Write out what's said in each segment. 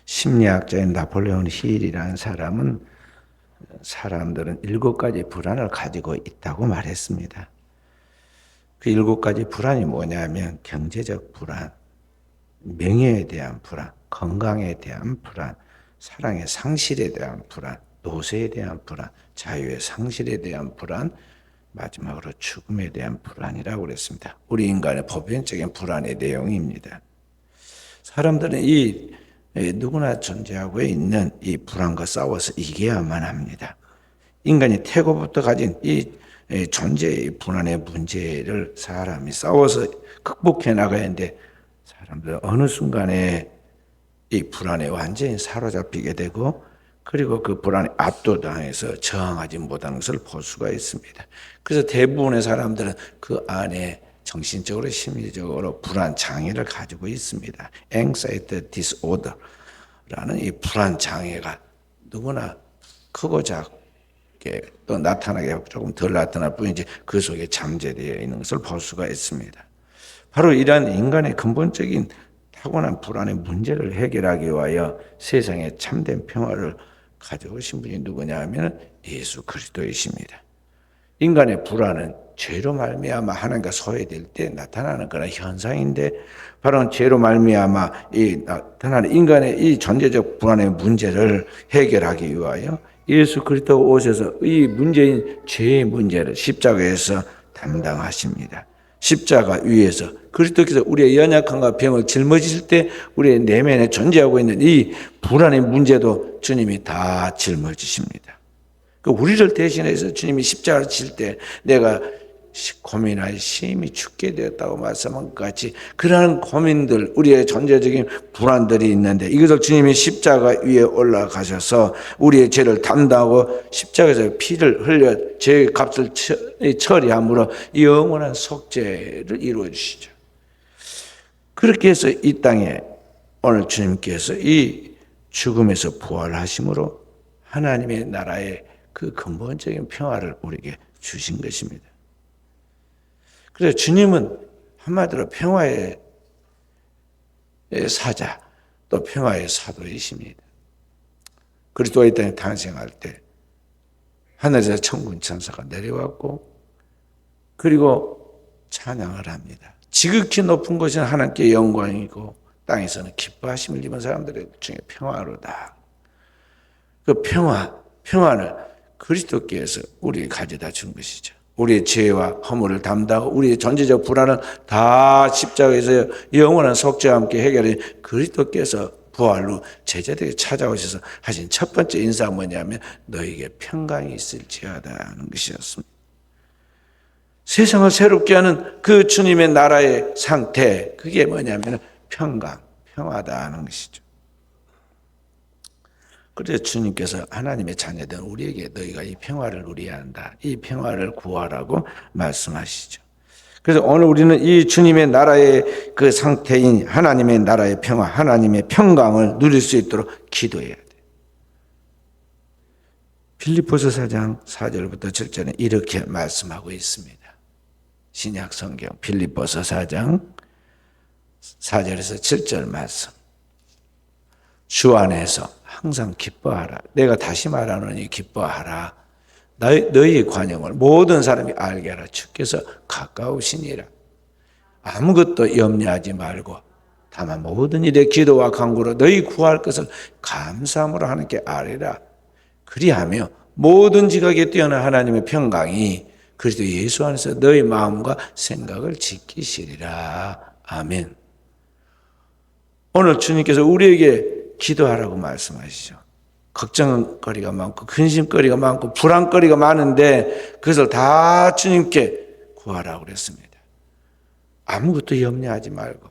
심리학자인 나폴레옹 힐이라는 사람들은 7가지 불안을 가지고 있다고 말했습니다. 그 7가지 불안이 뭐냐면 경제적 불안, 명예에 대한 불안, 건강에 대한 불안, 사랑의 상실에 대한 불안, 노쇠에 대한 불안, 자유의 상실에 대한 불안, 마지막으로 죽음에 대한 불안이라고 그랬습니다. 우리 인간의 보편적인 불안의 내용입니다. 사람들은 누구나 존재하고 있는 이 불안과 싸워서 이겨야만 합니다. 인간이 태고부터 가진 이 존재의 불안의 문제를 사람이 싸워서 극복해 나가야 하는데, 사람들은 어느 순간에 이 불안에 완전히 사로잡히게 되고, 그리고 그 불안에 압도당해서 저항하지 못하는 것을 볼 수가 있습니다. 그래서 대부분의 사람들은 그 안에 정신적으로 심리적으로 불안 장애를 가지고 있습니다. Anxiety disorder라는 이 불안 장애가 누구나 크고 작게 또 나타나게 조금 덜 나타날 뿐이지 그 속에 잠재되어 있는 것을 볼 수가 있습니다. 바로 이러한 인간의 근본적인 타고난 불안의 문제를 해결하기 위하여 세상에 참된 평화를 가져오신 분이 누구냐 하면 예수 그리스도이십니다. 인간의 불안은 죄로 말미암아 하나님과 소외될 때 나타나는 그런 현상인데, 바로 죄로 말미암아 나타나는 인간의 이 존재적 불안의 문제를 해결하기 위하여 예수 그리스도 오셔서 이 문제인 죄의 문제를 십자가에서 담당하십니다. 십자가 위에서 그리스도께서 우리의 연약함과 병을 짊어지실 때 우리의 내면에 존재하고 있는 이 불안의 문제도 주님이 다 짊어지십니다. 우리를 대신해서 주님이 십자가를 칠 때 내가 고민할 심히 죽게 되었다고 말씀한 것 같이, 그러한 고민들, 우리의 존재적인 불안들이 있는데 이것을 주님이 십자가 위에 올라가셔서 우리의 죄를 담당하고 십자가에서 피를 흘려 죄의 값을 처리함으로 영원한 속죄를 이루어 주시죠. 그렇게 해서 이 땅에 오늘 주님께서 이 죽음에서 부활하심으로 하나님의 나라의 그 근본적인 평화를 우리에게 주신 것입니다. 그래서 주님은 한마디로 평화의 사자, 또 평화의 사도이십니다. 그리스도가 이 땅에 탄생할 때 하늘에서 천군 천사가 내려왔고, 그리고 찬양을 합니다. 지극히 높은 곳은 하나님께 영광이고 땅에서는 기뻐하심을 입은 사람들의 중에 평화로다. 그 평화를 그리스도께서 우리에게 가져다 준 것이죠. 우리의 죄와 허물을 담당하고 우리의 존재적 불안은 다 십자가에서 영원한 속죄와 함께 해결해 그리스도께서 부활로 제자들에게 찾아오셔서 하신 첫 번째 인사가 뭐냐면 너에게 평강이 있을지어다 하는 것이었습니다. 세상을 새롭게 하는 그 주님의 나라의 상태, 그게 뭐냐면 평화다 하는 것이죠. 그래서 주님께서 하나님의 자녀된 우리에게 너희가 이 평화를 누려야 한다, 이 평화를 구하라고 말씀하시죠. 그래서 오늘 우리는 이 주님의 나라의 그 상태인 하나님의 나라의 평화, 하나님의 평강을 누릴 수 있도록 기도해야 돼요. 빌립보서 4장 4절부터 7절에 이렇게 말씀하고 있습니다. 신약 성경 빌립보서 4장 4절에서 7절 말씀. 주 안에서 항상 기뻐하라. 내가 다시 말하노니 기뻐하라. 너희의 관용을 모든 사람이 알게 하라. 주께서 가까우시니라. 아무것도 염려하지 말고 다만 모든 일에 기도와 간구로 너희 구할 것을 감사함으로 하나님께 아뢰라. 그리하며 모든 지각에 뛰어난 하나님의 평강이 그리스도 예수 안에서 너희 마음과 생각을 지키시리라. 아멘. 오늘 주님께서 우리에게 기도하라고 말씀하시죠. 걱정거리가 많고 근심거리가 많고 불안거리가 많은데 그것을 다 주님께 구하라고 그랬습니다. 아무것도 염려하지 말고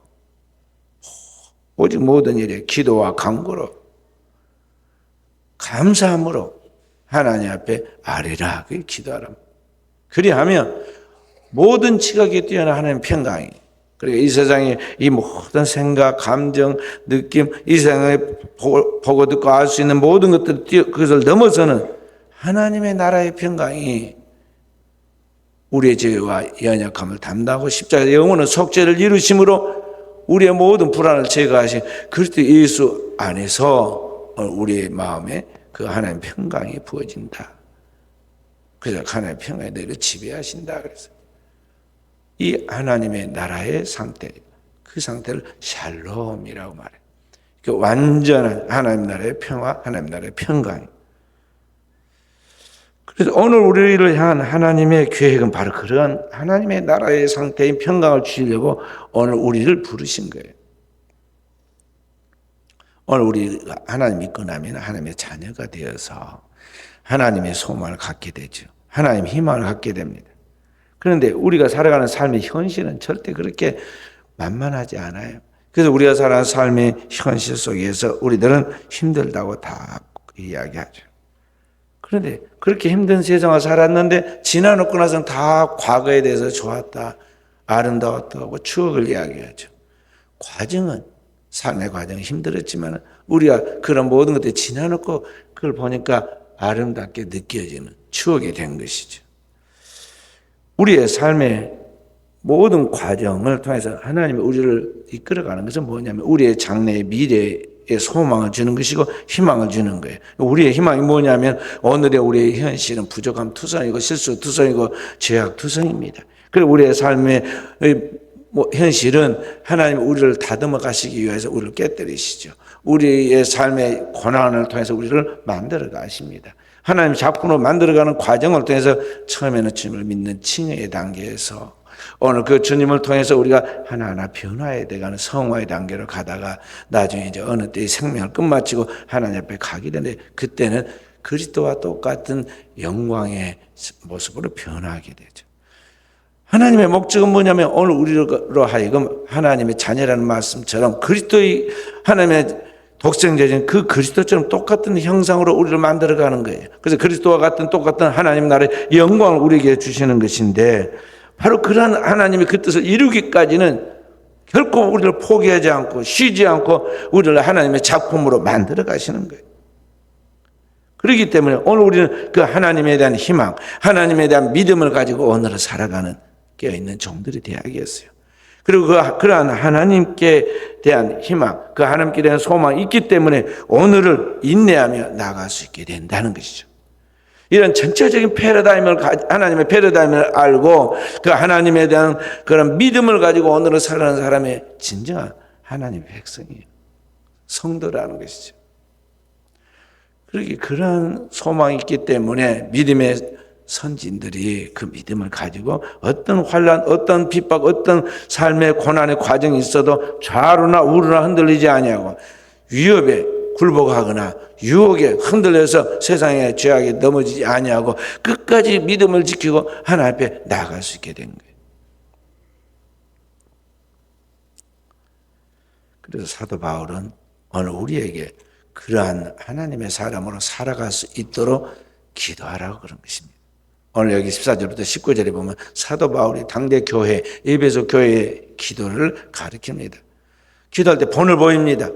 오직 모든 일에 기도와 간구로 감사함으로 하나님 앞에 아뢰라. 그게 기도하라. 그리하면 모든 지각에 뛰어난 하나님 평강이, 그리고 이 세상의 이 모든 생각, 감정, 느낌, 이 세상에 보고 듣고 알 수 있는 모든 것들, 그것을 넘어서는 하나님의 나라의 평강이 우리의 죄와 연약함을 담당하고 십자가의 영원한 속죄를 이루심으로 우리의 모든 불안을 제거하신 그리스도 예수 안에서 우리의 마음에 그 하나님의 평강이 부어진다. 그래서 하나님의 평강이 너희를 지배하신다. 그래서 이 하나님의 나라의 상태, 그 상태를 샬롬이라고 말해요. 그 완전한 하나님 나라의 평화, 하나님 나라의 평강. 그래서 오늘 우리를 향한 하나님의 계획은 바로 그러한 하나님의 나라의 상태인 평강을 주시려고 오늘 우리를 부르신 거예요. 오늘 우리가 하나님 믿고 나면 하나님의 자녀가 되어서 하나님의 소망을 갖게 되죠. 하나님 희망을 갖게 됩니다. 그런데 우리가 살아가는 삶의 현실은 절대 그렇게 만만하지 않아요. 그래서 우리가 살아가는 삶의 현실 속에서 우리들은 힘들다고 다 이야기하죠. 그런데 그렇게 힘든 세상을 살았는데 지나놓고 나서는 다 과거에 대해서 좋았다, 아름다웠다고 추억을 이야기하죠. 과정은, 삶의 과정은 힘들었지만 우리가 그런 모든 것들을 지나놓고 그걸 보니까 아름답게 느껴지는 추억이 된 것이죠. 우리의 삶의 모든 과정을 통해서 하나님이 우리를 이끌어가는 것은 뭐냐면 우리의 장래의 미래의 소망을 주는 것이고 희망을 주는 거예요. 우리의 희망이 뭐냐면 오늘의 우리의 현실은 부족함 투성이고 실수 투성이고 죄악 투성입니다. 그리고 우리의 삶의 현실은 하나님이 우리를 다듬어 가시기 위해서 우리를 깨뜨리시죠. 우리의 삶의 고난을 통해서 우리를 만들어 가십니다. 하나님 작품으로 만들어가는 과정을 통해서 처음에는 주님을 믿는 칭의의 단계에서 오늘 그 주님을 통해서 우리가 하나하나 변화해 돼가는 성화의 단계로 가다가 나중에 이제 어느 때 생명을 끝마치고 하나님 앞에 가게 되는데 그때는 그리스도와 똑같은 영광의 모습으로 변화하게 되죠. 하나님의 목적은 뭐냐면 오늘 우리로 하여금 하나님의 자녀라는 말씀처럼 그리스도의 하나님의 독생자인 그 그리스도처럼 똑같은 형상으로 우리를 만들어가는 거예요. 그래서 그리스도와 같은 똑같은 하나님 나라의 영광을 우리에게 주시는 것인데 바로 그러한 하나님의 그 뜻을 이루기까지는 결코 우리를 포기하지 않고 쉬지 않고 우리를 하나님의 작품으로 만들어 가시는 거예요. 그렇기 때문에 오늘 우리는 그 하나님에 대한 희망, 하나님에 대한 믿음을 가지고 오늘을 살아가는 깨어있는 종들이 되어야겠어요. 그리고 그러한 하나님께 대한 희망, 그 하나님께 대한 소망이 있기 때문에 오늘을 인내하며 나아갈 수 있게 된다는 것이죠. 이런 전체적인 하나님의 패러다임을 알고 그 하나님에 대한 그런 믿음을 가지고 오늘을 살아가는 사람의 진정한 하나님의 백성이에요. 성도라는 것이죠. 그렇게 그런 소망이 있기 때문에 믿음의 선진들이 그 믿음을 가지고 어떤 환난, 어떤 핍박, 어떤 삶의 고난의 과정이 있어도 좌로나 우로나 흔들리지 아니하고 위협에 굴복하거나 유혹에 흔들려서 세상의 죄악에 넘어지지 아니하고 끝까지 믿음을 지키고 하나님 앞에 나아갈 수 있게 된 거예요. 그래서 사도 바울은 오늘 우리에게 그러한 하나님의 사람으로 살아갈 수 있도록 기도하라고 그런 것입니다. 오늘 여기 14절부터 19절에 보면 사도 바울이 당대 교회, 에베소 교회의 기도를 가르칩니다. 기도할 때 본을 보입니다.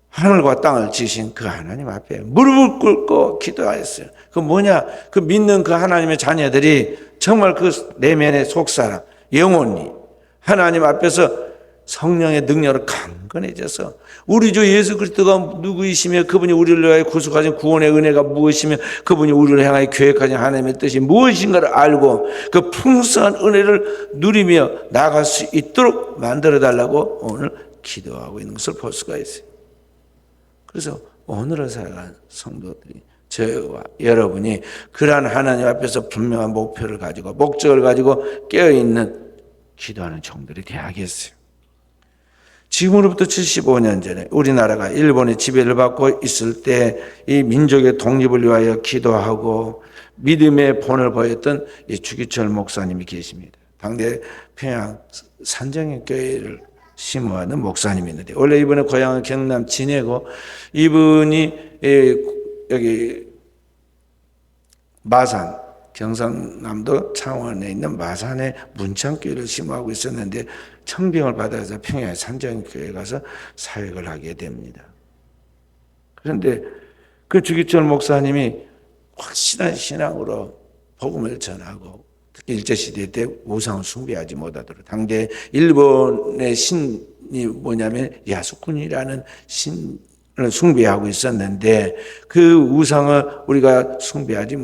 하늘과 땅을 지으신 그 하나님 앞에 무릎을 꿇고 기도하였어요. 그 뭐냐? 그 믿는 그 하나님의 자녀들이 정말 그 내면의 속사람, 영혼이 하나님 앞에서 성령의 능력을 강건해져서 우리 주 예수 그리스도가 누구이시며 그분이 우리를 위하여 구속하신 구원의 은혜가 무엇이며 그분이 우리를 향하여 계획하신 하나님의 뜻이 무엇인가를 알고 그 풍성한 은혜를 누리며 나아갈 수 있도록 만들어달라고 오늘 기도하고 있는 것을 볼 수가 있어요. 그래서 오늘을 살아가는 성도들이 저와 여러분이 그러한 하나님 앞에서 분명한 목표를 가지고 목적을 가지고 깨어있는 기도하는 종들이 되어야겠어요. 지금으로부터 75년 전에 우리나라가 일본의 지배를 받고 있을 때 이 민족의 독립을 위하여 기도하고 믿음의 본을 보였던 이 주기철 목사님이 계십니다. 당대 평양 산정교회를 심호하는 목사님이 있는데 원래 이분의 고향은 경남 진해고 이분이 여기 마산 경상남도 창원에 있는 마산의 문창교회를 심호하고 있었는데 청빙을 받아서 평양의 산정교회에 가서 사역을 하게 됩니다. 그런데 그 주기철 목사님이 확실한 신앙으로 복음을 전하고 특히 일제시대 때 우상을 숭배하지 못하도록 당대 일본의 신이 뭐냐면 야수꾼이라는 신 숭배하고 있었는데 그 우상을 우리가 숭배하지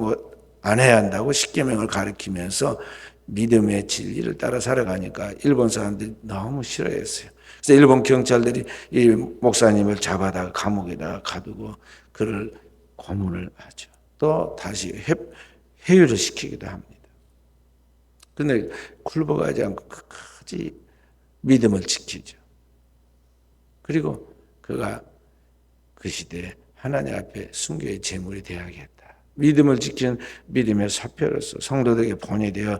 안 해야 한다고 십계명을 가르치면서 믿음의 진리를 따라 살아가니까 일본 사람들이 너무 싫어했어요. 그래서 일본 경찰들이 이 목사님을 잡아다가 감옥에다가 가두고 그를 고문을 하죠. 또 다시 회유를 시키기도 합니다. 그런데 굴복하지 않고 끝까지 믿음을 지키죠. 그리고 그가 그 시대에 하나님 앞에 순교의 제물이 되어야겠다. 믿음을 지키는 믿음의 사표로서 성도들에게 본이 되어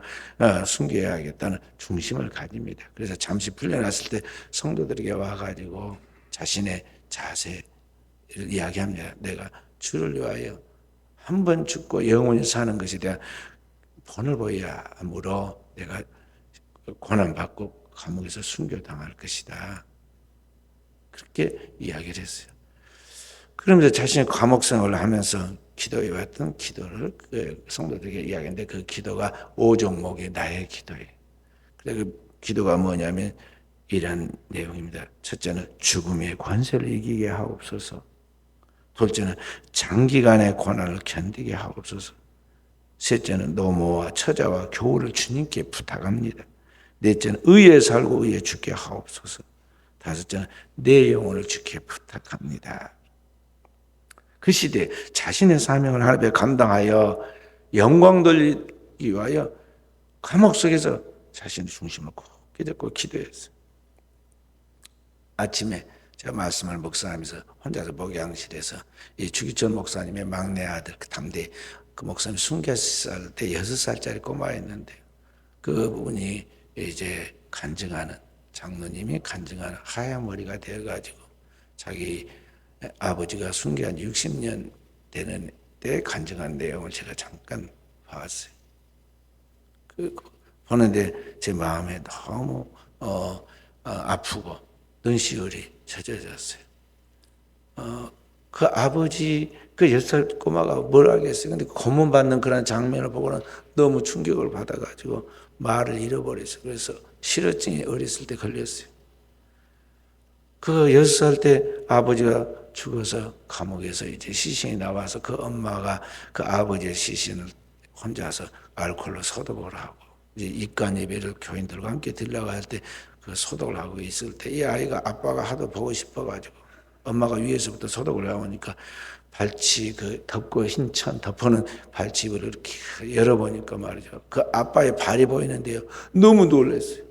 순교해야겠다는 중심을 가집니다. 그래서 잠시 풀려났을 때 성도들에게 와가지고 자신의 자세를 이야기합니다. 내가 주를 위하여 한 번 죽고 영원히 사는 것에 대한 본을 보여야 하므로 내가 고난받고 감옥에서 순교당할 것이다. 그렇게 이야기를 했어요. 그러면서 자신의 감옥 생활을 하면서 기도해왔던 기도를 그 성도들에게 이야기했는데 그 기도가 5종목의 나의 기도예요. 그래서 그 기도가 뭐냐면 이런 내용입니다. 첫째는 죽음의 권세를 이기게 하옵소서. 둘째는 장기간의 고난을 견디게 하옵소서. 셋째는 노모와 처자와 교우를 주님께 부탁합니다. 넷째는 의에 살고 의에 죽게 하옵소서. 다섯째는 내 영혼을 주께 부탁합니다. 그 시대에 자신의 사명을 하나님 앞에 감당하여 영광 돌리기 위하여 감옥 속에서 자신의 중심을 굳게 잡고 기도했어요. 아침에 제가 말씀을 묵상하면서 혼자서 목양실에서 이 주기천 목사님의 막내 아들 그 담대 그 목사님 순교할 때 6살짜리 꼬마였는데 그분이 이제 간증하는 장로님이 간증하는 하얀 머리가 되어가지고 자기 아버지가 순교한 60년 되는 때 간증한 내용을 제가 잠깐 봤어요. 보는데 제 마음에 너무 아프고 눈시울이 젖어졌어요. 그 아버지 그 6살 꼬마가 뭘 하겠어요. 근데 고문받는 그런 장면을 보고는 너무 충격을 받아가지고 말을 잃어버렸어요. 그래서 실어증이 어렸을 때 걸렸어요. 그 6살 때 아버지가 죽어서 감옥에서 이제 시신이 나와서 그 엄마가 그 아버지의 시신을 혼자서 알코올로 소독을 하고 이제 입간 예배를 교인들과 함께 드리려고 할 때 그 소독을 하고 있을 때 이 아이가 아빠가 하도 보고 싶어가지고 엄마가 위에서부터 소독을 해오니까 발치 그 덮고 흰 천 덮어놓은 발치를 이렇게 열어보니까 말이죠. 그 아빠의 발이 보이는데요. 너무 놀랐어요.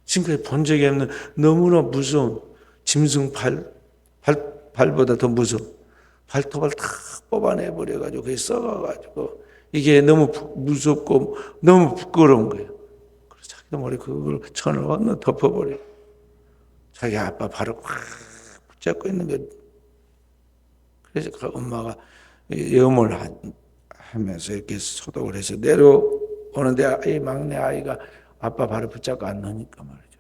지금까지 본 적이 없는 너무나 무서운 짐승 발보다 더 무서운 발톱을 다 뽑아내버려가지고 그게 썩어가지고 이게 너무 무섭고 너무 부끄러운 거예요. 그래서 자기도 모르게 그걸 천을 건너 덮어버려요. 자기 아빠 발을 확 붙잡고 있는 거예요. 그래서 그 엄마가 염을 하면서 이렇게 소독을 해서 내려오는데 이 막내 아이가 아빠 발을 붙잡고 안 놓으니까 말이죠.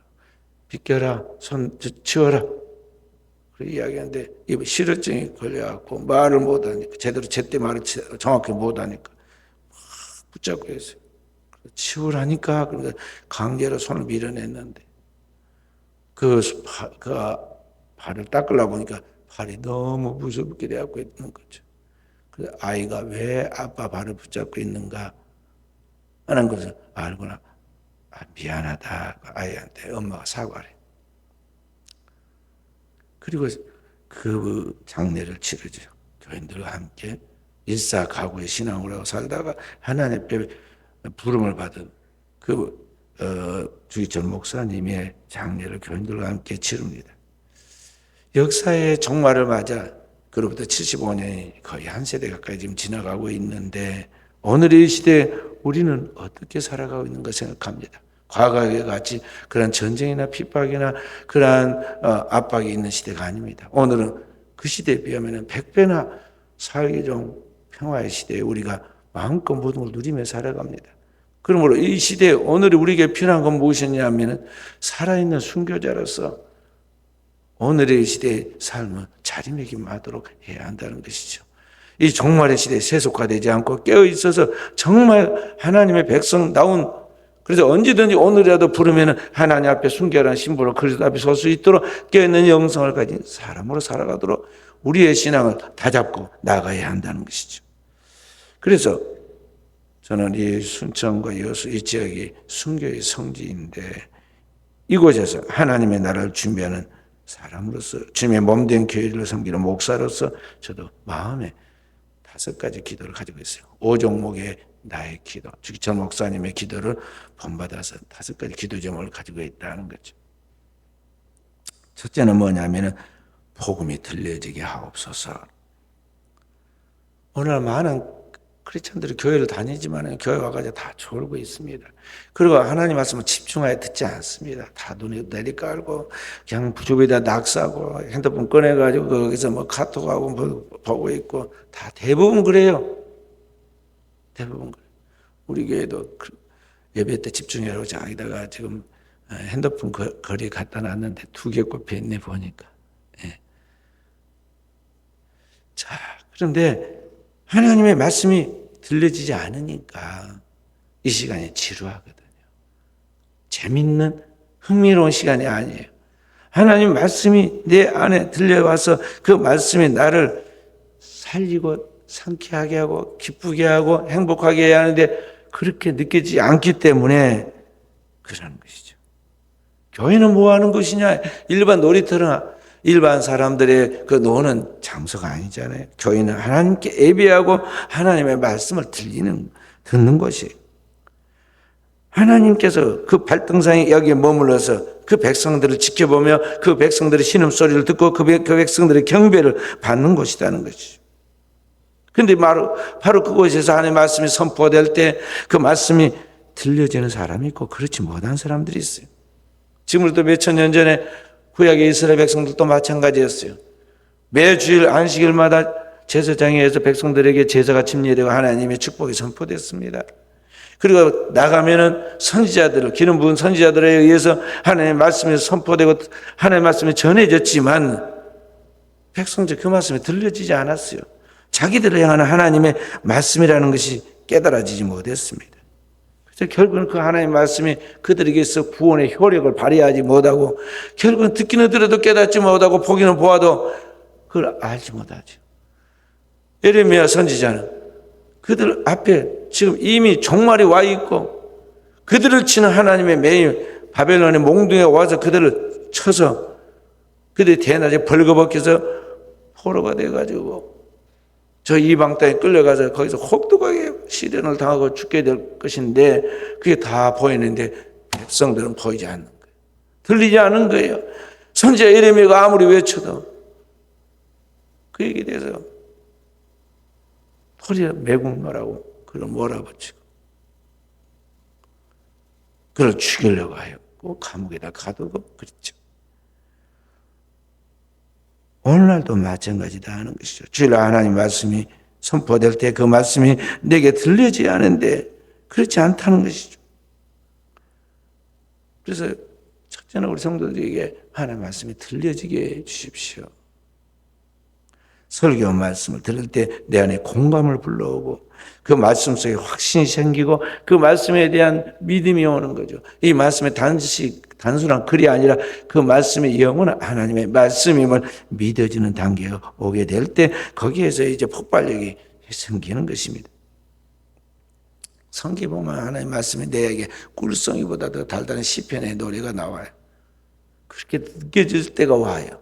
비켜라, 손 치워라. 그렇게 이야기하는데 이 실어증이 걸려갖고 말을 못하니까 제대로 제때 말을 정확히 못하니까 막 붙잡고 있어요. 치우라니까 그러니까 강제로 손을 밀어냈는데 그 발을 닦으려고 보니까 발이 너무 무섭게 되어갖고 있는 거죠. 그래서 아이가 왜 아빠 발을 붙잡고 있는가 하는 것을 알거나 미안하다 아이한테 엄마가 사과를 해요. 그리고 그 장례를 치르죠. 교인들과 함께 일사가구의 신앙으로 하고 살다가 하나님 앞에 부름을 받은 그 주기천 목사님의 장례를 교인들과 함께 치릅니다. 역사의 종말을 맞아 그로부터 75년이 거의 한 세대 가까이 지금 지나가고 있는데 오늘의 시대에 우리는 어떻게 살아가고 있는가 생각합니다. 과거에 같이 그런 전쟁이나 핍박이나 그러한 압박이 있는 시대가 아닙니다. 오늘은 그 시대에 비하면 100배나 사회적 평화의 시대에 우리가 마음껏 모든 걸 누리며 살아갑니다. 그러므로 이 시대에 오늘 우리에게 필요한 건 무엇이냐면 살아있는 순교자로서 오늘의 시대의 삶은 자리매김하도록 해야 한다는 것이죠. 이 종말의 시대에 세속화되지 않고 깨어있어서 정말 하나님의 백성다운 그래서 언제든지 오늘이라도 부르면 하나님 앞에 순결한 신부로 그리스도 앞에 설 수 있도록 깨어있는 영성을 가진 사람으로 살아가도록 우리의 신앙을 다잡고 나가야 한다는 것이죠. 그래서 저는 이 순천과 여수 이 지역이 순교의 성지인데 이곳에서 하나님의 나라를 준비하는 사람으로서 주님의 몸된 교회를 섬기는 목사로서 저도 마음에 5가지 기도를 가지고 있어요. 5종목의 나의 기도, 즉 전 목사님의 기도를 본받아서 5가지 기도 제목을 가지고 있다는 거죠. 첫째는 뭐냐면은 복음이 들려지게 하옵소서. 오늘 많은 크리스천들이 교회를 다니지만 교회 와가지고 다 졸고 있습니다. 그리고 하나님 말씀을 집중하여 듣지 않습니다. 다 눈에 내리깔고 그냥 주변에다 낙서하고 핸드폰 꺼내가지고 거기서 뭐 카톡하고 뭐 보고 있고 다 대부분 그래요. 대부분 그래요. 우리 교회도 예배 때 집중하려고 자기다가 지금 핸드폰 거리에 갖다 놨는데 2개 꼽혀 있네 보니까. 예. 자, 그런데 하나님의 말씀이 들려지지 않으니까 이 시간이 지루하거든요. 재밌는 흥미로운 시간이 아니에요. 하나님 말씀이 내 안에 들려와서 그 말씀이 나를 살리고 상쾌하게 하고 기쁘게 하고 행복하게 해야 하는데 그렇게 느껴지지 않기 때문에 그러는 것이죠. 교회는 뭐 하는 것이냐? 일반 놀이터나 일반 사람들의 그 노는 장소가 아니잖아요. 교회는 하나님께 예배하고 하나님의 말씀을 듣는 것이에요. 하나님께서 그 발등상에 여기에 머물러서 그 백성들을 지켜보며 그 백성들의 신음소리를 듣고 그 백성들의 경배를 받는 곳이라는 것이죠. 그런데 바로 그곳에서 하나님의 말씀이 선포될 때 그 말씀이 들려지는 사람이 있고 그렇지 못한 사람들이 있어요. 지금부터 몇천 년 전에 구약의 이스라엘 백성들도 마찬가지였어요. 매주일 안식일마다 제사장에서 백성들에게 제사가 침례되고 하나님의 축복이 선포됐습니다. 그리고 나가면은 선지자들을 기름 부은 선지자들에 의해서 하나님의 말씀이 선포되고 하나님의 말씀이 전해졌지만 백성들 그 말씀이 들려지지 않았어요. 자기들을 향하는 하나님의 말씀이라는 것이 깨달아지지 못했습니다. 그래서 결국은 그 하나님의 말씀이 그들에게서 구원의 효력을 발휘하지 못하고 결국은 듣기는 들어도 깨닫지 못하고 보기는 보아도 그걸 알지 못하죠. 예레미야 선지자는 그들 앞에 지금 이미 종말이 와 있고 그들을 치는 하나님의 매일 바벨론의 몽둥이가 와서 그들을 쳐서 그들이 대낮에 벌거벗겨서 포로가 돼가지고 저 이방 땅에 끌려가서 거기서 혹독하게 시련을 당하고 죽게 될 것인데 그게 다 보이는데 백성들은 보이지 않는 거예요. 들리지 않는 거예요. 선지자 예레미야가 아무리 외쳐도 그 얘기에 대해서 허리에 매국노라고 그걸 몰아붙이고 그걸 죽이려고 하였고 감옥에다 가두고 그랬죠. 오늘날도 마찬가지다 하는 것이죠. 주일 하나님 말씀이 선포될 때 그 말씀이 내게 들리지 않은데 그렇지 않다는 것이죠. 그래서 첫째는 우리 성도들에게 하나님 말씀이 들려지게 해 주십시오. 설교 말씀을 들을 때 내 안에 공감을 불러오고 그 말씀 속에 확신이 생기고 그 말씀에 대한 믿음이 오는 거죠. 이 말씀의 단순한 글이 아니라 그 말씀의 영원한 하나님의 말씀임을 믿어지는 단계에 오게 될 때 거기에서 이제 폭발력이 생기는 것입니다. 성경 보면 하나님의 말씀이 내게 꿀송이보다 더 달달한 시편의 노래가 나와요. 그렇게 느껴질 때가 와요.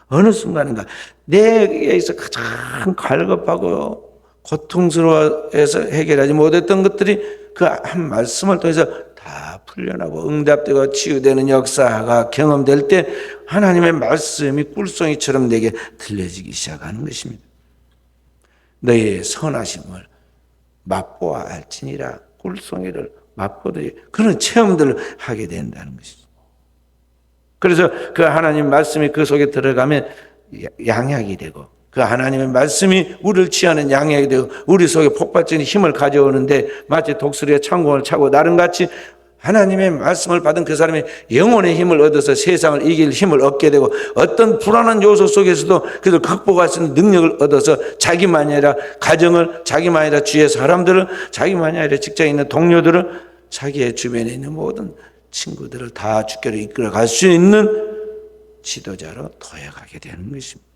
어느 순간인가 내게서 가장 갈급하고 고통스러워해서 해결하지 못했던 것들이 그 한 말씀을 통해서 다 풀려나고 응답되고 치유되는 역사가 경험될 때 하나님의 말씀이 꿀송이처럼 내게 들려지기 시작하는 것입니다. 너희의 선하심을 맛보아 알지니라. 꿀송이를 맛보듯이 그런 체험들을 하게 된다는 것이죠. 그래서 그 하나님 말씀이 그 속에 들어가면 양약이 되고 그 하나님의 말씀이 우리를 취하는 양약이 되고 우리 속에 폭발적인 힘을 가져오는데 마치 독수리가 창공을 차고 나름같이 하나님의 말씀을 받은 그 사람이 영혼의 힘을 얻어서 세상을 이길 힘을 얻게 되고 어떤 불안한 요소 속에서도 그들 극복할 수 있는 능력을 얻어서 자기만이 아니라 가정을, 자기만이 아니라 주위의 사람들을, 자기만이 아니라 직장에 있는 동료들을 자기의 주변에 있는 모든 친구들을 다 주께로 이끌어 갈 수 있는 지도자로 도약하게 되는 것입니다.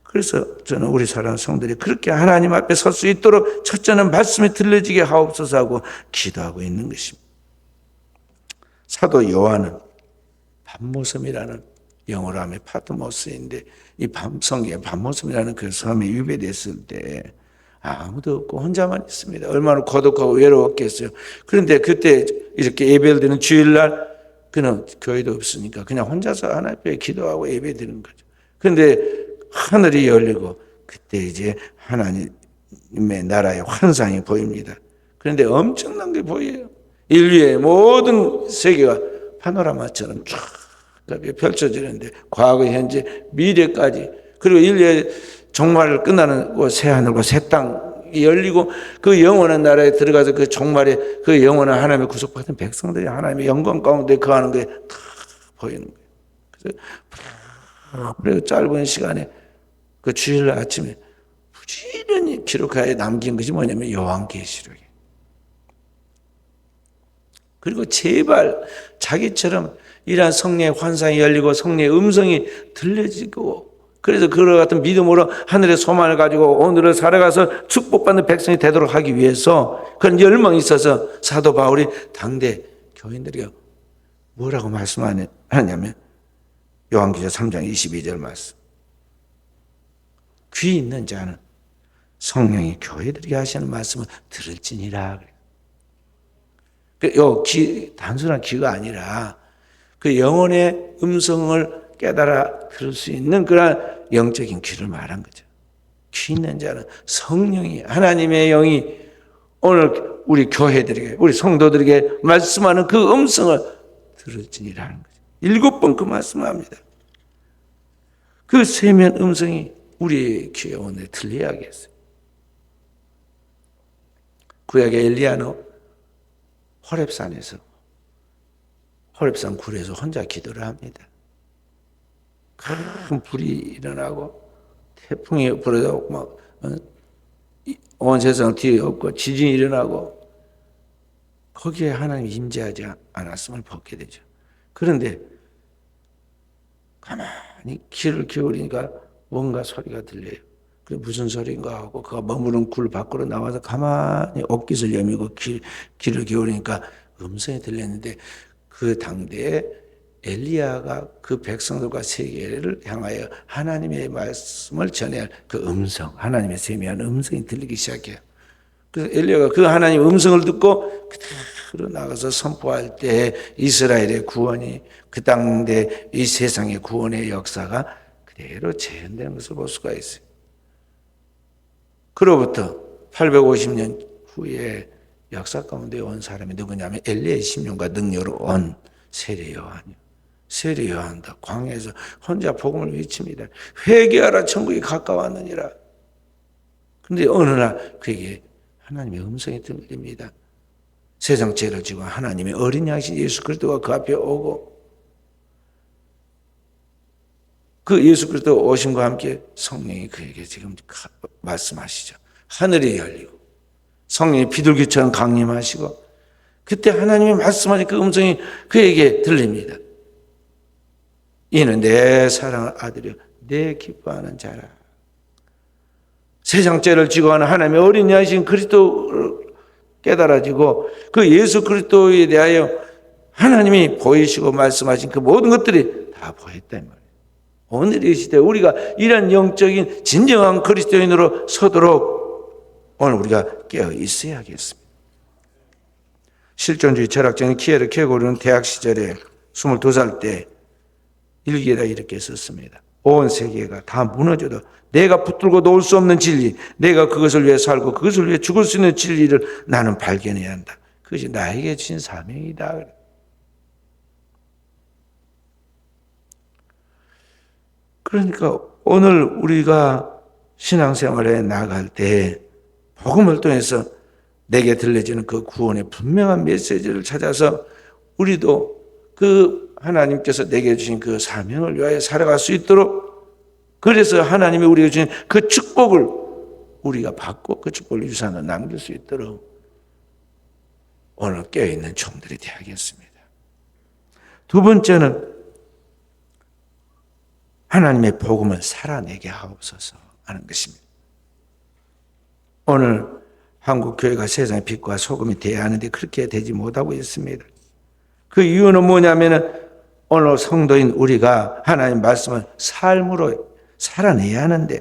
그래서 저는 우리 사랑하는 성도들이 그렇게 하나님 앞에 설 수 있도록 첫째는 말씀이 들려지게 하옵소서 하고 기도하고 있는 것입니다. 사도 요한은 밤모섬이라는 영어로 하면 파트모스인데 이 성경에 밤모섬이라는 그 섬에 유배됐을 때 아무도 없고 혼자만 있습니다. 얼마나 고독하고 외로웠겠어요. 그런데 그때 이렇게 예배를 드리는 주일날 그는 교회도 없으니까 그냥 혼자서 하나님 앞에 기도하고 예배 드리는 거죠. 그런데 하늘이 열리고 그때 이제 하나님의 나라의 환상이 보입니다. 그런데 엄청난 게 보여요. 인류의 모든 세계가 파노라마처럼 쫙 펼쳐지는데 과거, 현재, 미래까지 그리고 인류의 종말을 끝나는 새하늘과 새 땅이 열리고 그 영원한 나라에 들어가서 그 종말에 그 영원한 하나님의 구속받은 백성들이 하나님의 영광 가운데 거하는 게 다 보이는 거예요. 그래서 짧은 시간에 그 주일날 아침에 부지런히 기록하여 남긴 것이 뭐냐면 요한계시록이에요. 그리고 제발 자기처럼 이러한 성령의 환상이 열리고 성령의 음성이 들려지고 그래서 그와 같은 믿음으로 하늘의 소망을 가지고 오늘을 살아가서 축복받는 백성이 되도록 하기 위해서 그런 열망이 있어서 사도 바울이 당대 교인들에게 뭐라고 말씀하냐면 요한계시록 3장 22절 말씀. 귀 있는 자는 성령이 교회들에게 하시는 말씀을 들을지니라. 단순한 귀가 아니라 그 영혼의 음성을 깨달아 들을 수 있는 그런 영적인 귀를 말한 거죠. 귀 있는 자는 성령이 하나님의 영이 오늘 우리 교회들에게 우리 성도들에게 말씀하는 그 음성을 들을지니라는 거죠. 7번 그 말씀을 합니다. 그 세면 음성이 우리 귀에 오늘 들려야겠어요. 구약의 엘리야는 호렙산 굴에서 혼자 기도를 합니다. 큰 불이 일어나고 태풍이 불어오고 막 온 세상 뒤에 없고 지진이 일어나고 거기에 하나님이 임재하지 않았음을 보게 되죠. 그런데 가만히 귀를 기울이니까 뭔가 소리가 들려요. 그게 무슨 소리인가 하고 그가 머무는 굴 밖으로 나와서 가만히 옷깃을 여미고 귀를 기울이니까 음성이 들렸는데 그 당대에 엘리야가 그 백성들과 세계를 향하여 하나님의 말씀을 전해야 할 그 음성, 하나님의 세미한 음성이 들리기 시작해요. 그래서 엘리야가 그 하나님의 음성을 듣고 그대로 나가서 선포할 때 이스라엘의 구원이 그 당대 이 세상의 구원의 역사가 그대로 재현되는 것을 볼 수가 있어요. 그로부터 850년 후에 역사 가운데 온 사람이 누구냐면 엘리야의 심령과 능력으로 온 세례 요한이요. 세례 요한도 광야에서 혼자 복음을 외칩니다. 회개하라 천국이 가까웠느니라. 그런데 어느 날 그에게 하나님의 음성이 들립니다. 세상 죄를 지고 하나님의 어린 양신 예수 그리스도가 그 앞에 오고 그 예수 그리스도 오심과 함께 성령이 그에게 지금 말씀하시죠. 하늘이 열리고 성령이 비둘기처럼 강림하시고 그때 하나님이 말씀하신 그 음성이 그에게 들립니다. 이는 내 사랑하는 아들이요 내 기뻐하는 자라. 세상 죄를 지고 하는 하나님의 어린 양이신 그리스도를 깨달아지고 그 예수 그리스도에 대하여 하나님이 보이시고 말씀하신 그 모든 것들이 다 보였다 이 말이에요. 오늘 이 시대에 우리가 이런 영적인 진정한 그리스도인으로 서도록 오늘 우리가 깨어 있어야겠습니다. 실존주의 철학자인 키에르 케고르는 대학 시절에 22살 때 일기에다 이렇게 썼습니다. 온 세계가 다 무너져도 내가 붙들고 놓을 수 없는 진리, 내가 그것을 위해 살고 그것을 위해 죽을 수 있는 진리를 나는 발견해야 한다. 그것이 나에게 주신 사명이다. 그러니까 오늘 우리가 신앙생활에 나갈 때 복음을 통해서 내게 들려지는 그 구원의 분명한 메시지를 찾아서 우리도 그 하나님께서 내게 주신 그 사명을 위하여 살아갈 수 있도록 그래서 하나님이 우리에게 주신 그 축복을 우리가 받고 그 축복을 유산으로 남길 수 있도록 오늘 깨어있는 종들이 되어야겠습니다. 두 번째는 하나님의 복음을 살아내게 하옵소서 하는 것입니다. 오늘 한국 교회가 세상의 빛과 소금이 되어야 하는데 그렇게 되지 못하고 있습니다. 그 이유는 뭐냐면은 오늘 성도인 우리가 하나님 말씀을 삶으로 살아내야 하는데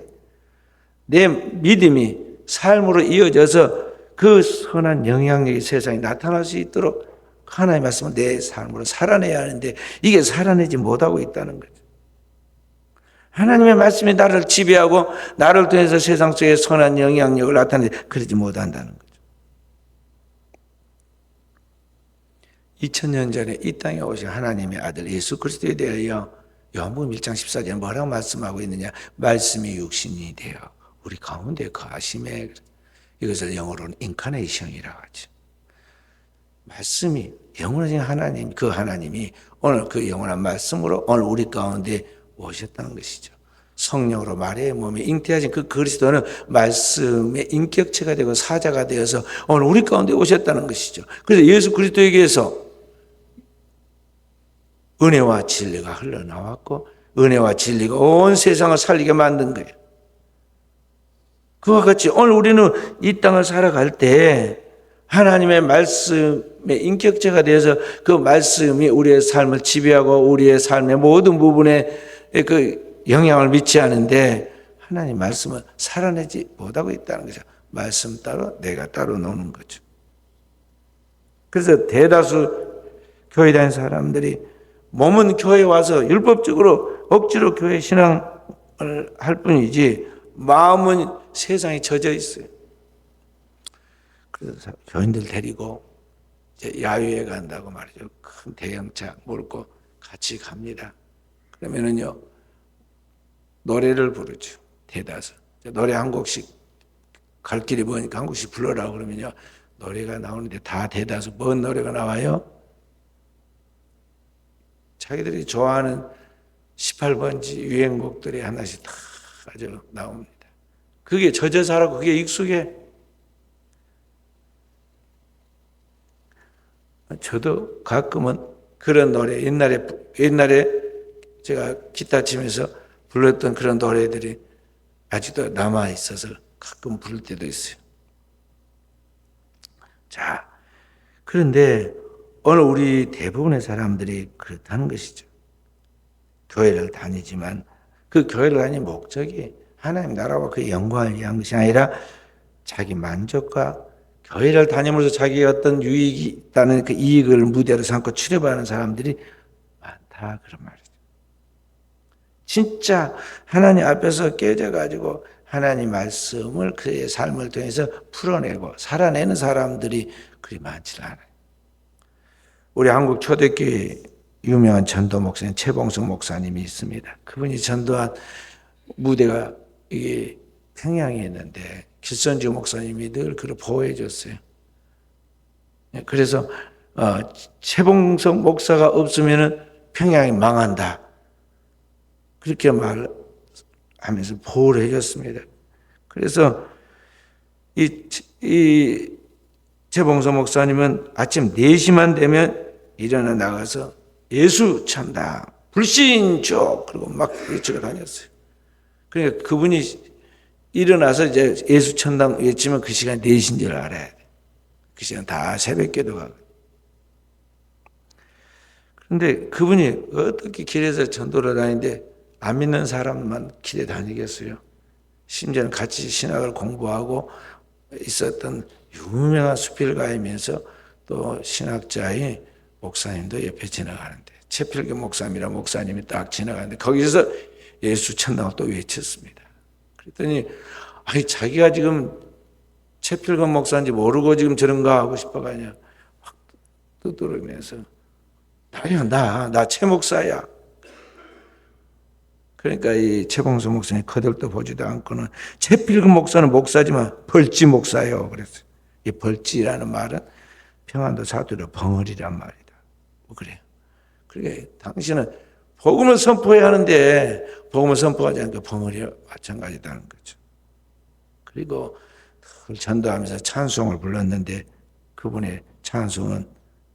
내 믿음이 삶으로 이어져서 그 선한 영향력이 세상에 나타날 수 있도록 하나님의 말씀을 내 삶으로 살아내야 하는데 이게 살아내지 못하고 있다는 거죠. 하나님의 말씀이 나를 지배하고 나를 통해서 세상 속에 선한 영향력을 나타내는데 그러지 못한다는 거죠. 2000년 전에 이 땅에 오신 하나님의 아들 예수 그리스도에 대하여 요한복음 1장 14절에 뭐라고 말씀하고 있느냐? 말씀이 육신이 되어 우리 가운데 거하심에, 이것을 영어로는 인카네이션이라고 하죠. 말씀이 영원하신 하나님, 그 하나님이 오늘 그 영원한 말씀으로 오늘 우리 가운데 오셨다는 것이죠. 성령으로 마리아의 몸에 잉태하신 그 그리스도는 말씀의 인격체가 되고 사자가 되어서 오늘 우리 가운데 오셨다는 것이죠. 그래서 예수 그리스도에게서 은혜와 진리가 흘러나왔고 은혜와 진리가 온 세상을 살리게 만든 거예요. 그와 같이 오늘 우리는 이 땅을 살아갈 때 하나님의 말씀의 인격체가 되어서 그 말씀이 우리의 삶을 지배하고 우리의 삶의 모든 부분에 그 영향을 미치지 않는데 하나님 말씀을 살아내지 못하고 있다는 거죠. 말씀 따로 내가 따로 노는 거죠. 그래서 대다수 교회 다니는 사람들이 몸은 교회에 와서 율법적으로 억지로 교회 신앙을 할 뿐이지 마음은 세상에 젖어 있어요. 그래서 교인들 데리고 이제 야유회 간다고 말이죠. 큰 대형차 몰고 같이 갑니다. 그러면은요 노래를 부르죠. 대다수 노래 한 곡씩 갈 길이 머니까 한 곡씩 불러라고 그러면요 노래가 나오는데 다 대다수 뭔 노래가 나와요? 자기들이 좋아하는 18번지 유행곡들이 하나씩 다 가져 나옵니다. 그게 젖어 살았고 그게 익숙해. 저도 가끔은 그런 노래 옛날에 제가 기타 치면서 불렀던 그런 노래들이 아직도 남아 있어서 가끔 부를 때도 있어요. 자, 그런데 오늘 우리 대부분의 사람들이 그렇다는 것이죠. 교회를 다니지만 그 교회를 다니는 목적이 하나님 나라와 그 영광을 위한 것이 아니라 자기 만족과 교회를 다니면서 자기의 어떤 유익이 있다는 그 이익을 무대로 삼고 출애굽하는 사람들이 많다 그런 말이죠. 진짜 하나님 앞에서 깨져가지고 하나님 말씀을 그의 삶을 통해서 풀어내고 살아내는 사람들이 그리 많지 않아요. 우리 한국 초대교회 유명한 전도 목사님 최봉석 목사님이 있습니다. 그분이 전도한 무대가 이게 평양에 있는데 길선주 목사님이 늘 그를 보호해 줬어요. 그래서 최봉석 목사가 없으면은 평양이 망한다. 그렇게 말하면서 보호를 해줬습니다. 그래서 이 최봉석 목사님은 아침 4시만 되면 일어나 나가서 예수 찬다, 불신족 그리고 막 외치고 다녔어요. 그러니까 그분이 일어나서 이제 예수 천당 외치면 그 시간 4시인 줄 알아야 돼. 그 시간 다 새벽기도 가고. 그런데 그분이 어떻게 길에서 전도를 다니는데 안 믿는 사람만 길에 다니겠어요? 심지어는 같이 신학을 공부하고 있었던 유명한 수필가이면서 또 신학자의 목사님도 옆에 지나가는데 최필교 목사님이랑 목사님이 딱 지나가는데 거기서 예수 천당을 또 외쳤습니다. 그랬더니 아니 자기가 지금 최필교 목사인지 모르고 지금 저런가 하고 싶어가냐 확 두드리면서 나 최 목사야. 그러니까 이 최봉수 목사님 거들떠 보지도 않고는 최필교 목사는 목사지만 벌지 목사예요. 그랬어요. 이 벌지라는 말은 평안도 사투리로 벙어리란 말이다. 뭐 그래요. 그러니까 당신은 복음을 선포해야 하는데 복음을 선포하지 않고 벙어리와 마찬가지다는 거죠. 그리고 전도하면서 찬송을 불렀는데 그분의 찬송은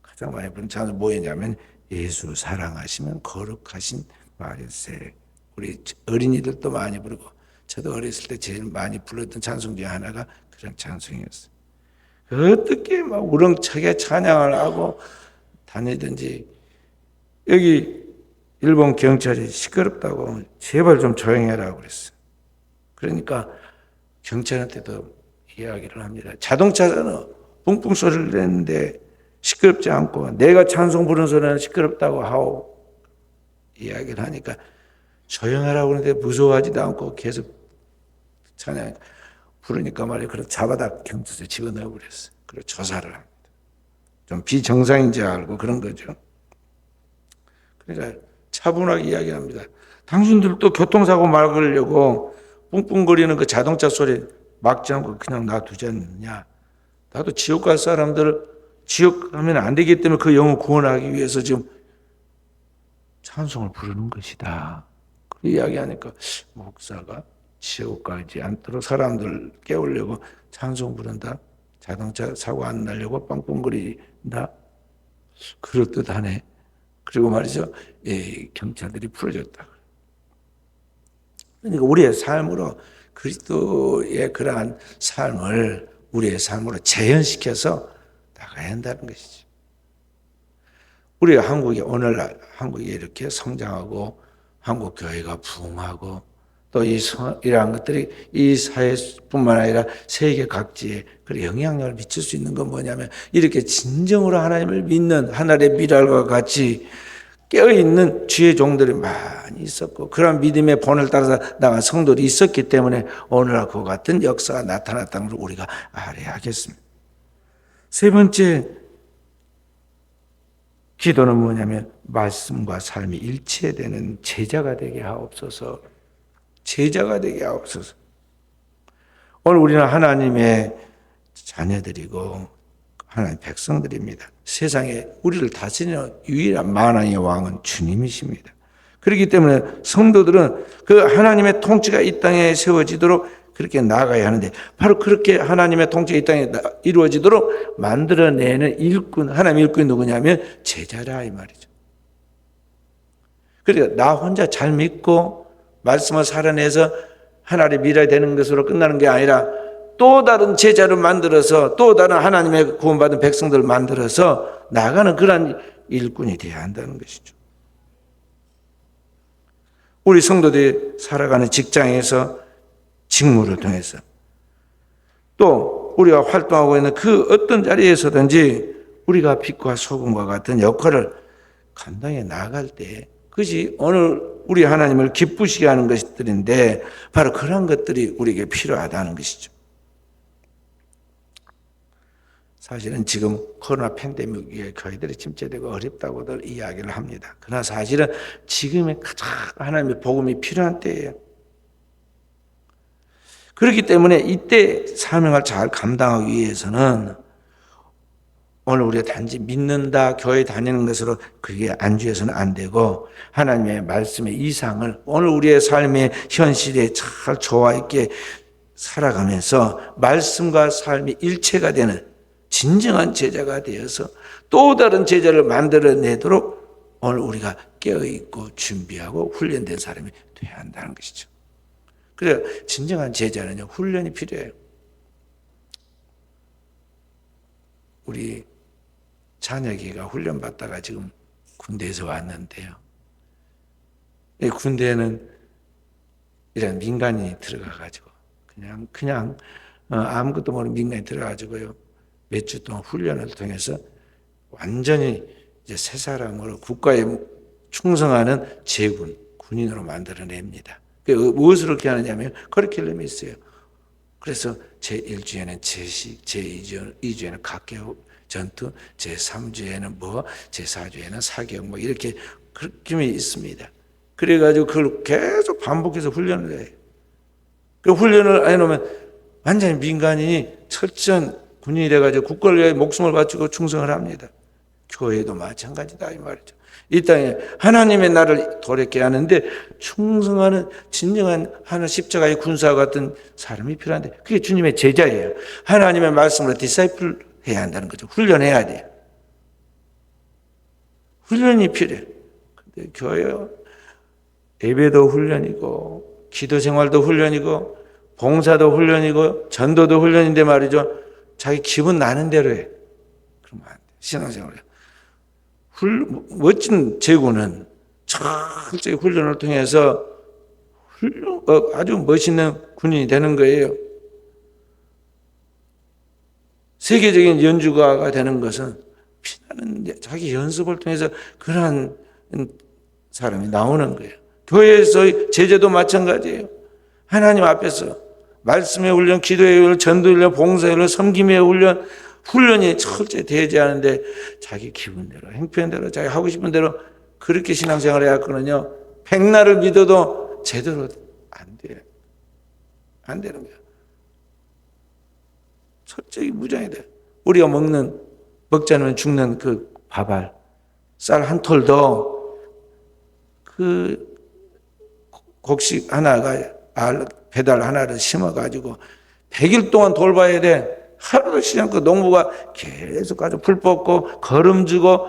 가장 많이 부른 찬송 뭐였냐면 예수 사랑하시면 거룩하신 말일세. 우리 어린이들도 많이 부르고 저도 어렸을 때 제일 많이 불렀던 찬송 중에 하나가 그런 찬송이었어요. 어떻게 막 우렁차게 찬양을 하고 다니든지 여기 일본 경찰이 시끄럽다고 제발 좀 조용해라고 그랬어요. 그러니까 경찰한테도 이야기를 합니다. 자동차는 뿡뿡 소리를 내는데 시끄럽지 않고 내가 찬송 부르는 소리는 시끄럽다고 하고 이야기를 하니까 조용하라고 하는데 무서워하지도 않고 계속 찬양 부르니까 말이에요. 그래서 잡아다 경찰서에 집어넣어 버렸어요. 그리고 조사를 합니다. 좀 비정상인지 알고 그런 거죠. 그러니까 차분하게 이야기합니다. 당신들도 교통사고 막으려고 뿡뿡거리는 그 자동차 소리 막지 않고 그냥 놔두지 않느냐. 나도 지옥 갈 사람들 지옥 가면 안 되기 때문에 그 영혼 구원하기 위해서 지금 찬송을 부르는 것이다. 그 이야기하니까 목사가 지옥 가지 않도록 사람들 깨우려고 찬송 부른다. 자동차 사고 안 나려고 빵빵거린다. 그럴듯하네. 그리고 말이죠. 경찰들이 풀어줬다. 그러니까 우리의 삶으로 그리스도의 그러한 삶을 우리의 삶으로 재현시켜서 나가야 한다는 것이죠. 우리가 한국이 오늘날 한국이 이렇게 성장하고 한국 교회가 부흥하고 또 이러한 것들이 이 사회뿐만 아니라 세계 각지에 그 영향력을 미칠 수 있는 건 뭐냐면 이렇게 진정으로 하나님을 믿는 하늘의 미랄과 같이 깨어있는 주의 종들이 많이 있었고 그런 믿음의 본을 따라서 나간 성도들이 있었기 때문에 오늘날 그와 같은 역사가 나타났다는 걸 우리가 알아야 하겠습니다. 세 번째 기도는 뭐냐면 말씀과 삶이 일치되는 제자가 되게 하옵소서. 제자가 되게 하옵소서. 오늘 우리는 하나님의 자녀들이고 하나님의 백성들입니다. 세상에 우리를 다스리는 유일한 만왕의 왕은 주님이십니다. 그렇기 때문에 성도들은 그 하나님의 통치가 이 땅에 세워지도록 그렇게 나아가야 하는데 바로 그렇게 하나님의 통치가 이 땅에 이루어지도록 만들어내는 일꾼, 하나님 일꾼이 누구냐면 제자라 이 말이죠. 그러니까 나 혼자 잘 믿고 말씀을 살아내서 하나님의 미래가 되는 것으로 끝나는 게 아니라 또 다른 제자를 만들어서 또 다른 하나님의 구원받은 백성들을 만들어서 나가는 그런 일꾼이 되어야 한다는 것이죠. 우리 성도들이 살아가는 직장에서 직무를 통해서 또 우리가 활동하고 있는 그 어떤 자리에서든지 우리가 빛과 소금과 같은 역할을 감당해 나갈 때 그것이 오늘 우리 하나님을 기쁘시게 하는 것들인데 바로 그런 것들이 우리에게 필요하다는 것이죠. 사실은 지금 코로나 팬데믹에 교회들이 침체되고 어렵다고들 이야기를 합니다. 그러나 사실은 지금의 가장 하나님의 복음이 필요한 때예요. 그렇기 때문에 이때 사명을 잘 감당하기 위해서는 오늘 우리가 단지 믿는다, 교회 다니는 것으로 그게 안주해서는 안 되고 하나님의 말씀의 이상을 오늘 우리의 삶의 현실에 잘 조화 있게 살아가면서 말씀과 삶이 일체가 되는 진정한 제자가 되어서 또 다른 제자를 만들어내도록 오늘 우리가 깨어있고 준비하고 훈련된 사람이 되어야 한다는 것이죠. 그래서 진정한 제자는요, 훈련이 필요해요. 우리 자녀기가 훈련받다가 지금 군대에서 왔는데요. 이 군대에는 이런 민간인이 들어가가지고 그냥 아무것도 모르는 민간인이 들어가가지고요. 몇 주 동안 훈련을 통해서 완전히 이제 새 사람으로 국가에 충성하는 제군, 군인으로 만들어냅니다. 무엇을 그렇게 하느냐면 커리큘럼이 있어요. 그래서 제1주에는 제식, 제2주에는 각개국 전투, 제3주에는 제4주에는 사격 이렇게 그렇게 있습니다. 그래가지고 그걸 계속 반복해서 훈련을 해요. 그 훈련을 해놓으면 완전히 민간인이 철저한 군인이 돼가지고 국가를 위해 목숨을 바치고 충성을 합니다. 교회도 마찬가지다 이 말이죠. 이 땅에 하나님의 나라를 돌이켜야 하는데 충성하는 진정한 하나 십자가의 군사 같은 사람이 필요한데 그게 주님의 제자예요. 하나님의 말씀으로 디사이플 해야 한다는 거죠. 훈련해야 돼요. 훈련이 필요해. 근데 교회 예배도 훈련이고 기도 생활도 훈련이고 봉사도 훈련이고 전도도 훈련인데 말이죠. 자기 기분 나는 대로 해. 그러면 안 돼. 신앙생활에 멋진 제구는 철저히 훈련을 통해서 아주 멋있는 군인이 되는 거예요. 세계적인 연주가가 되는 것은 피나는 자기 연습을 통해서 그러한 사람이 나오는 거예요. 교회에서 제자도 마찬가지예요. 하나님 앞에서 말씀의 훈련, 기도의 훈련, 전도의 훈련, 봉사의 훈련, 섬김의 훈련, 훈련이 철저히 되어야하는데 자기 기분대로, 행편대로, 자기 하고 싶은 대로 그렇게 신앙생활을 해야 하거든요. 백날을 믿어도 제대로 안 돼요. 안 되는 거예요. 철저히 무장이 돼. 우리가 먹지 않으면 죽는 그 밥알, 쌀 한 톨도 그 곡식 하나가 배달 하나를 심어가지고 100일 동안 돌봐야 돼. 하루도 쉬지 않고 농부가 계속 가지고 풀 뽑고 거름 주고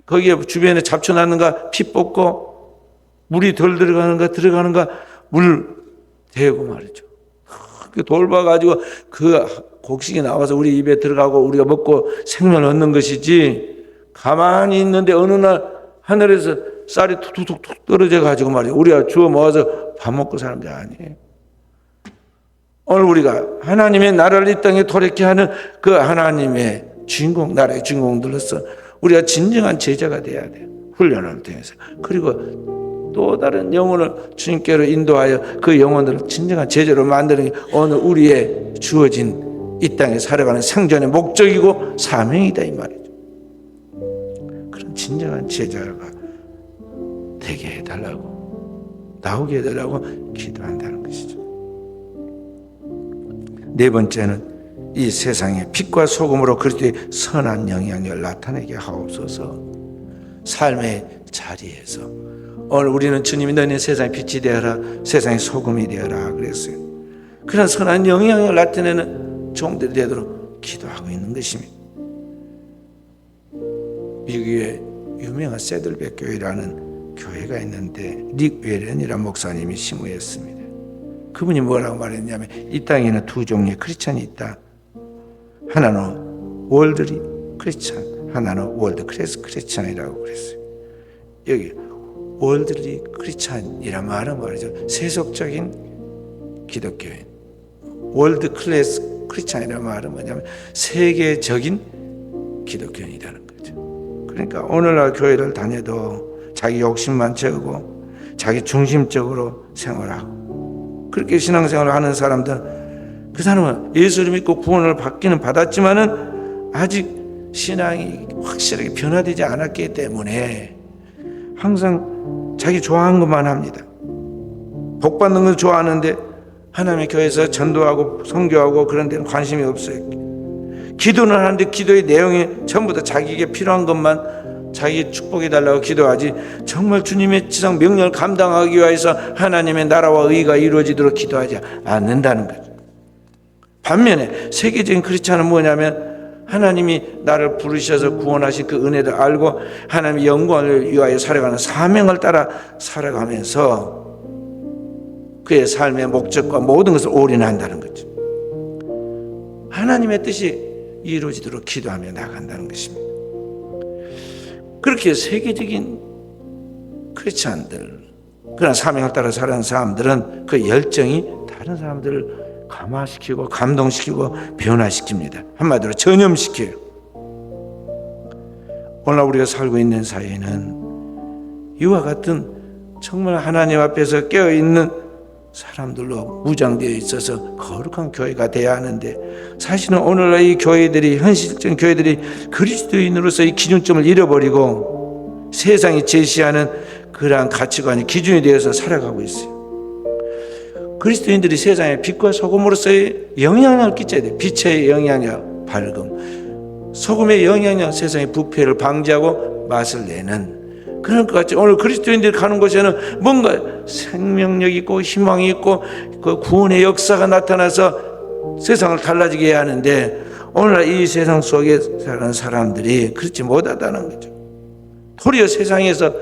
거기에 주변에 잡초 났는가 피 뽑고 물이 덜 들어가는가 물 대고 말이죠. 돌봐가지고 그 곡식이 나와서 우리 입에 들어가고 우리가 먹고 생명을 얻는 것이지 가만히 있는데 어느 날 하늘에서 쌀이 툭툭툭 떨어져 가지고 말이에요. 우리가 주워 모아서 밥 먹고 사는 게 아니에요. 오늘 우리가 하나님의 나라를 이 땅에 도래케 하는 그 하나님의 주인공, 나라의 주인공들로서 우리가 진정한 제자가 돼야 돼요. 훈련을 통해서. 그리고 또 다른 영혼을 주님께로 인도하여 그 영혼들을 진정한 제자로 만드는 게 오늘 우리의 주어진 이 땅에 살아가는 생존의 목적이고 사명이다 이 말이죠. 그런 진정한 제자가 되게 해달라고, 나오게 해달라고 기도한다는 것이죠. 네 번째는 이 세상에 빛과 소금으로 그리스도의 선한 영향력을 나타내게 하옵소서. 삶의 자리에서 오늘 우리는 주님이 너희는 세상의 빛이 되어라, 세상의 소금이 되어라 그랬어요. 그런 선한 영향력을 나타내는 종들이 되도록 기도하고 있는 것입니다. 미국에 유명한 세들백 교회라는 교회가 있는데 닉 웨런이라는 목사님이 심우했습니다. 그분이 뭐라고 말했냐면 이 땅에는 두 종류의 크리스찬이 있다. 하나는 월드리 크리스찬, 하나는 월드 클래스 크리스찬이라고 그랬어요. 여기 월드리 크리스찬이란 말은 말이죠. 세속적인 기독교인. 월드 클래스 크리스찬이란 말은 뭐냐면 세계적인 기독교인이라는 거죠. 그러니까 오늘날 교회를 다녀도 자기 욕심만 채우고 자기 중심적으로 생활하고 그렇게 신앙생활을 하는 사람들, 그 사람은 예수를 믿고 구원을 받기는 받았지만은 아직 신앙이 확실하게 변화되지 않았기 때문에 항상 자기 좋아하는 것만 합니다. 복 받는 걸 좋아하는데 하나님의 교회에서 전도하고 선교하고 그런 데는 관심이 없어요. 기도는 하는데 기도의 내용이 전부 다 자기에게 필요한 것만 자기 축복해 달라고 기도하지 정말 주님의 지상 명령을 감당하기 위해서 하나님의 나라와 의가 이루어지도록 기도하지 않는다는 거죠. 반면에 세계적인 크리스찬은 뭐냐면 하나님이 나를 부르셔서 구원하신 그 은혜를 알고 하나님의 영광을 위하여 살아가는 사명을 따라 살아가면서 그의 삶의 목적과 모든 것을 올인한다는 거죠. 하나님의 뜻이 이루어지도록 기도하며 나간다는 것입니다. 그렇게 세계적인 크리스찬들, 그런 사명을 따라 살아가는 사람들은 그 열정이 다른 사람들을 감화시키고 감동시키고 변화시킵니다. 한마디로 전염시켜요. 오늘 우리가 살고 있는 사회는 이와 같은 정말 하나님 앞에서 깨어있는 사람들로 무장되어 있어서 거룩한 교회가 돼야 하는데 사실은 오늘날 이 교회들이 현실적인 교회들이 그리스도인으로서의 기준점을 잃어버리고 세상이 제시하는 그러한 가치관이 기준이 되어서 살아가고 있어요. 그리스도인들이 세상에 빛과 소금으로서의 영향력을 끼쳐야 돼요. 빛의 영향력, 밝음, 소금의 영향력, 세상의 부패를 방지하고 맛을 내는 그런 것 같이 오늘 그리스도인들이 가는 곳에는 뭔가 생명력 있고 희망이 있고 그 구원의 역사가 나타나서 세상을 달라지게 해야 하는데 오늘날 이 세상 속에 사는 사람들이 그렇지 못하다는 거죠. 도리어 세상에서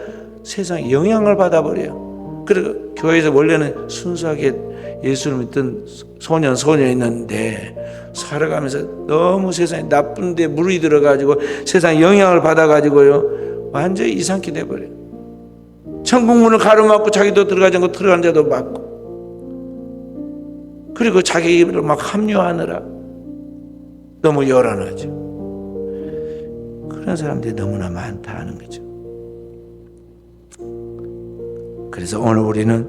세상 영향을 받아버려요. 그리고 교회에서 원래는 순수하게 예수를 믿던 소년 소녀였는데 살아가면서 너무 세상에 나쁜데 물이 들어가지고 세상 영향을 받아가지고요 완전히 이상하게 돼버려요. 천국문을 가로막고 자기도 들어가지 않고 들어간 자도 막고, 그리고 자기 입을 막 합류하느라 너무 요란하죠. 그런 사람들이 너무나 많다 하는 거죠. 그래서 오늘 우리는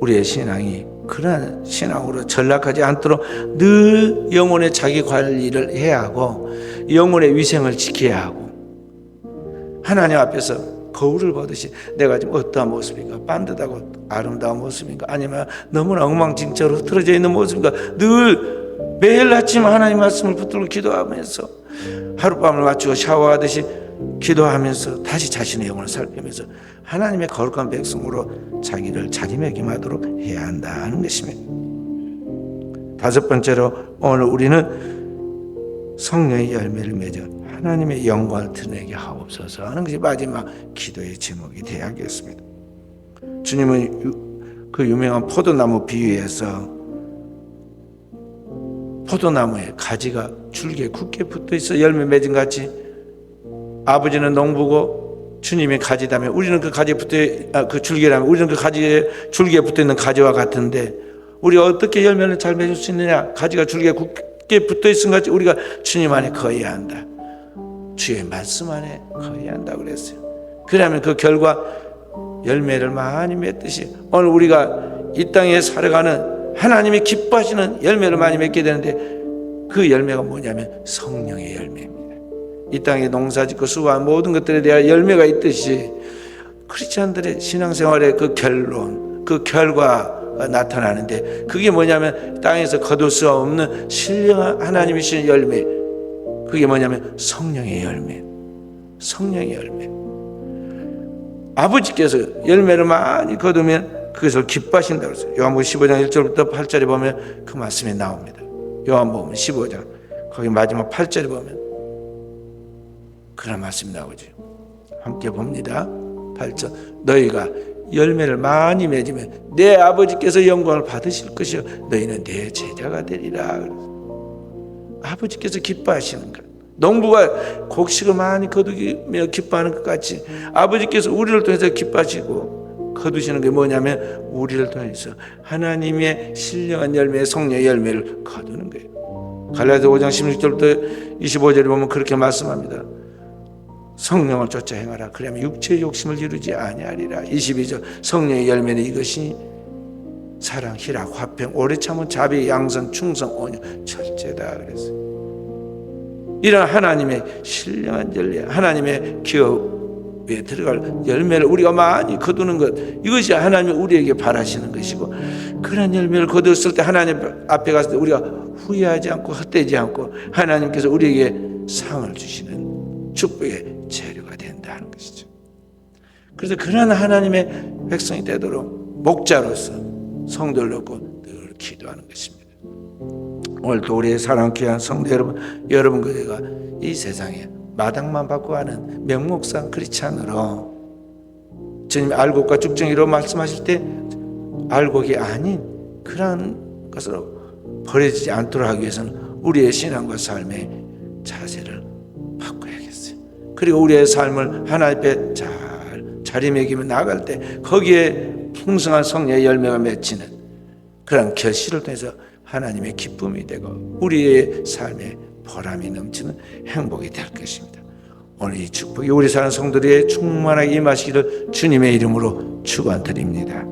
우리의 신앙이 그러한 신앙으로 전락하지 않도록 늘 영혼의 자기 관리를 해야 하고 영혼의 위생을 지켜야 하고, 하나님 앞에서 거울을 보듯이 내가 지금 어떠한 모습인가, 반듯하고 아름다운 모습인가, 아니면 너무나 엉망진창으로 흐트러져 있는 모습인가, 늘 매일 아침 하나님 말씀을 붙들고 기도하면서 하룻밤을 맞추고 샤워하듯이 기도하면서 다시 자신의 영혼을 살피면서 하나님의 거룩한 백성으로 자기를 자기매김하도록 해야 한다는 것입니다. 다섯 번째로 오늘 우리는 성령의 열매를 맺어 하나님의 영광을 드러내게 하옵소서 하는 것이 마지막 기도의 제목이 되어야겠습니다. 주님은 그 유명한 포도나무 비유에서 포도나무에 가지가 줄기에 굳게 붙어있어 열매 맺은 같이 아버지는 농부고 주님이 가지다면 우리는 그 가지에 그 줄기라면 우리는 그 가지에 줄기에 붙어있는 가지와 같은데, 우리가 어떻게 열매를 잘 맺을 수 있느냐? 가지가 줄기에 굳게 붙어있은 같이 우리가 주님 안에 거해야 한다. 주의 말씀 안에 거해야 한다고 그랬어요. 그러면 그 결과 열매를 많이 맺듯이 오늘 우리가 이 땅에 살아가는 하나님이 기뻐하시는 열매를 많이 맺게 되는데, 그 열매가 뭐냐면 성령의 열매입니다. 이 땅에 농사짓고 수고한 모든 것들에 대한 열매가 있듯이 크리스찬들의 신앙생활의 그 결론, 그 결과가 나타나는데, 그게 뭐냐면 땅에서 거둘 수 없는 신령한 하나님이 주신 열매, 그게 뭐냐면 성령의 열매. 성령의 열매. 아버지께서 열매를 많이 거두면 그것을 기뻐하신다고 했어요. 요한복음 15장 1절부터 8절에 보면 그 말씀이 나옵니다. 요한복음 15장 거기 마지막 8절에 보면 그런 말씀이 나오죠. 함께 봅니다. 8절. 너희가 열매를 많이 맺으면 내 아버지께서 영광을 받으실 것이요 너희는 내 제자가 되리라. 아버지께서 기뻐하시는 것, 농부가 곡식을 많이 거두며 기뻐하는 것 같이 아버지께서 우리를 통해서 기뻐하시고 거두시는 게 뭐냐면 우리를 통해서 하나님의 신령한 열매, 성령의 열매를 거두는 거예요. 갈라디아 5장 16절부터 25절에 보면 그렇게 말씀합니다. 성령을 쫓아 행하라. 그러면 육체의 욕심을 이루지 아니하리라. 22절. 성령의 열매는 이것이 사랑, 희락, 화평, 오래 참은 자비, 양선, 충성, 온유, 절제다 그랬어요. 이런 하나님의 신령한 열매, 하나님의 기업에 들어갈 열매를 우리가 많이 거두는 것, 이것이 하나님이 우리에게 바라시는 것이고, 그런 열매를 거두었을 때 하나님 앞에 갔을 때 우리가 후회하지 않고 헛되지 않고 하나님께서 우리에게 상을 주시는 축복의 재료가 된다는 것이죠. 그래서 그런 하나님의 백성이 되도록 목자로서 성도를 놓고 늘 기도하는 것입니다. 오늘도 우리의 사랑 귀한 성도 여러분 그대가 이 세상에 마당만 받고 가는 명목상 크리스찬으로 주님 알곡과 죽정이로 말씀하실 때 알곡이 아닌 그런 것으로 버려지지 않도록 하기 위해서는 우리의 신앙과 삶의 자세를 바꿔야겠어요. 그리고 우리의 삶을 하나님 앞에 잘 자리매기며 나아갈 때 거기에 풍성한 성령의 열매가 맺히는 그런 결실을 통해서 하나님의 기쁨이 되고 우리의 삶에 보람이 넘치는 행복이 될 것입니다. 오늘 이 축복이 우리 사는 성도들의 충만하게 임하시기를 주님의 이름으로 축원드립니다.